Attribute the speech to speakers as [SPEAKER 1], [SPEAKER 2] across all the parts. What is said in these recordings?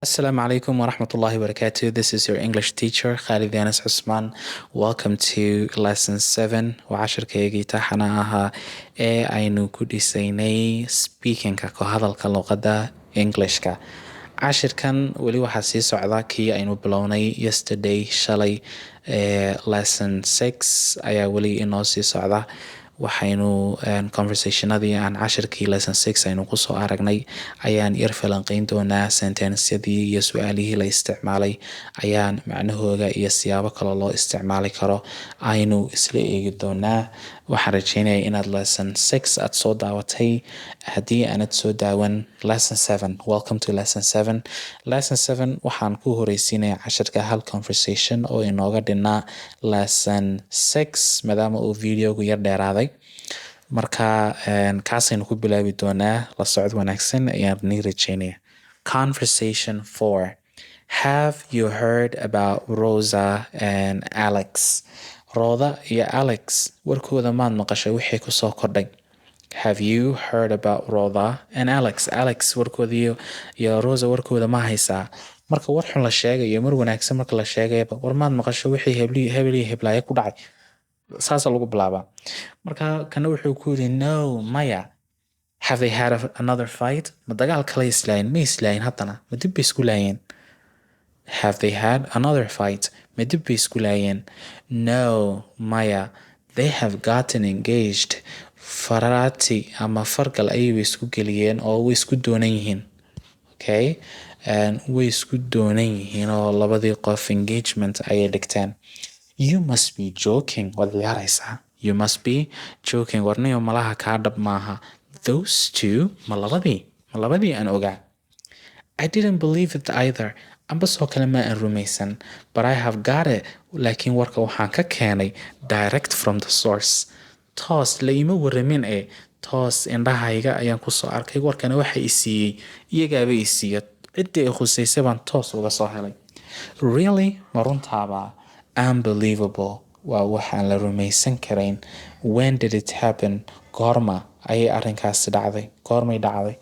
[SPEAKER 1] Assalamu alaikum wa rahmatullahi wa barakatuh. This is your English teacher, Khalid Yanis Usman. Welcome to lesson 7 وعشركيغي taxana ahaa ee aynu ku dhisaynay speakingka ku hadalka luqadda Englishka. Cashirkan weli waxaa sii socda kii aynu bilownay yesterday shalay lesson 6 ayaa weli inoo sii socda. Waxaynu conversationadii aan cashirkii lesson 6 aynu kusoo aragnay ayaan yar falanqeyn doonaa sentenceadii iyo su-aalihii la isticmaalay ayaan macnahooga iyo siyaabo kale loo isticmaali karo aynu isla eegi doonaa. waxaan rajeynaya inaad lesson 6 aad soo daawatay. haddii aanad soo daawan lesson 7, welcome to lesson 7. lesson 7 waxaan ku horeysiinaya cashirka hal conversation oo inooga dhinaa lesson 6 maadaama uu videogu yar dheeraaday. marka kaasaynu ku bilaabi doonaa. la socod wanaagsan ayaan nii rajeynaya. Conversation 4. Have you heard about Rosa and Alex? Roda iyo Alex warkooda maad maqashay wixii kusoo kordhay. Have you heard about Roda and Alex? Alex warkooda iyo Rosa warkooda ma haysaa. marka war xun la sheegayo mar wanaagsan marka la sheegayba war maad maqashay wixii hebli heblaaye ku dhacay. saasa lagu bilaabaa. marka kana wuxuu ku yidhi no maya. Have they had another fight? ma dagaal kale islaayeen ma islaayeen haddana ma dib bay isku laayeen. Have they had another fight? ma dib bay isku laayeen. No maya. They have gotten engaged. Farati ama fargal ayay isku geliyeen oo way isku doonan yihiin. Okay, way isku doonan yihiin oo labadii qof engagement ayay dhigteen. You must be joking. waad ciyaaraysaa. You must be joking. warniyo malaha kaa dhab maaha. Those two ma labadii aan ogaa. I didn't believe it either. amba soo kale ma aan rumaysan. But I have got it. laakiin warka waxaan ka keenay direct from the source. toos la ima waramin toos indhahayga ayaan kusoo arkay. warkana waxa i siiyey iyagaaba i siiya ciddii ay khusaysay baan toos uga soo helay. Really? ma runtaaba? Unbelievable. waa waxaan la rumaysan karayn. When did it happen? goorma ayay arrinkaasi dhacday. goormay dhacday?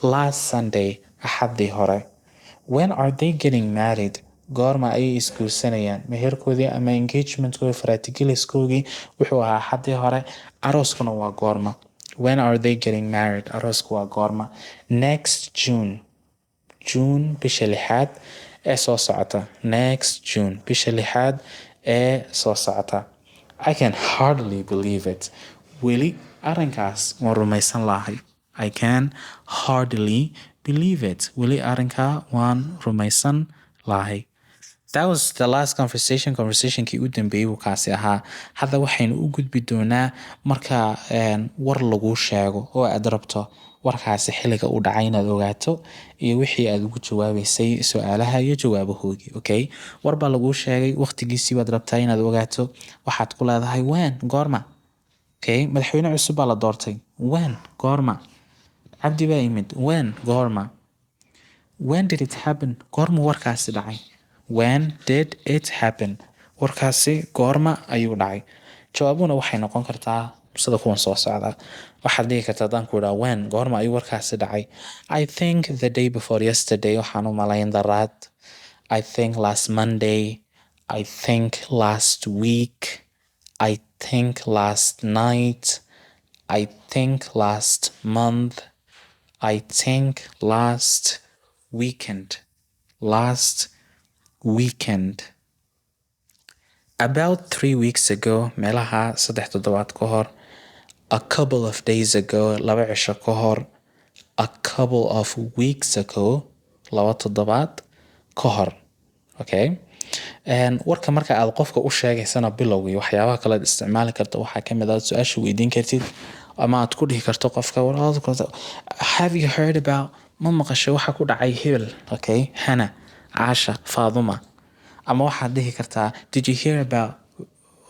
[SPEAKER 1] Last Sunday, axaddii hore. When are they getting married? goorma ayay isguursanayaan. meherkoodii ama engagementkoodii faratigeliskoogii wuxuu ahaa axaddii hore. arooskuna waa goorma. When are they getting married? aroosku waa goorma. Next June. June bisha 6 ee soo socota. Next June bisha 6 ee soo socota. I can hardly believe it. weli arrinkaas waan rumaysan lahay. I can hardly believe it. weli arrinkaa waan rumaysan lahay. That was the last conversationkii u dambeeyay buu kaasi ahaa. hadda waxaynu u gudbi doonaa marka war lagu sheego oo aad rabto warkaasi xilliga u dhacay inaad ogaato iyo wixii aad ugu jawaabaysay su-aalaha iyo jawaabahoodii. Okay, war baa lagu sheegay waqtigiisii baad rabtaa inaad ogaato. waxaad ku leedahay when? goorma. Okay, madaxweyne cusub baa la doortay. when? goorma. cabdi baa yimid. when? goorma. When did it happen? goorma warkaasi dhacay. When did it happen? warkaasi goorma ayuu dhacay. jawaabuna waxay noqon kartaa sida kuwan soo socda. waxaad dhihi kartaa haddaan ku idhaa when? goorma ayuu warkaasi dhacay. I think the day before yesterday. waxaan u malayn daraad. I think last Monday. I think last week. I think last night. I think last month. I think last weekend. Last weekend. About 3 weeks ago. meelaha 3 toddobaad ka hor. A couple of days ago. 2 cisho ka hor. A couple of weeks ago. 2 toddobaad ka hor. Okay, warka marka aad qofka u sheegaysana bilowgii waxyaabaha kale aad isticmaali karta waxaa ka mid ah su-aasha weydiin kartid ama aad ku dhihi karto qofka have you heard about? ma maqashay waxa ku dhacay hebel. Okay, Hana, Asha, Faaduma. ama waxaad dhihi kartaa did you hear about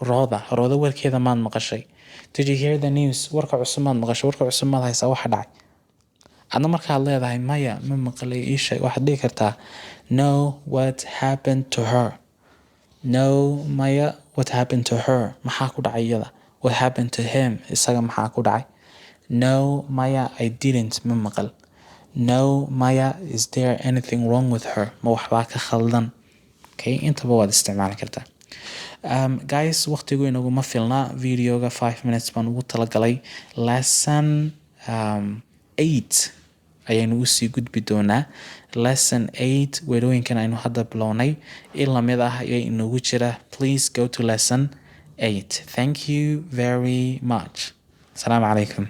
[SPEAKER 1] Roda warkeeda maad maqashay. Did you hear the news? warka cusub maad maqashay. warka cusub maad haysaa waxa dhacay. adna markaad leedahay maya ma maqlay ii sheeg waxaad dhihi kartaa no what happened to her. No maya what happened to her. maxaa ku dhacay iyada. What happened to him? isaga maxaa ku dhacay. No maya I didn't ma maqal. No, Maya, is there anything wrong with her? Ma waxbaa ka khaldan? Okay, intaba waad isticmaali kartaa. Guys, waqtigu inaguma filna videoga 5 minutes baan ugu talagalay. Lesson 8 ayaynu usii gudbi doonaa. Lesson 8 weerooyinkan aynu hadda bilownay in lamid ah ayaa inagu jira. Please go to lesson 8. Thank you very much. Asalaamu calaykum.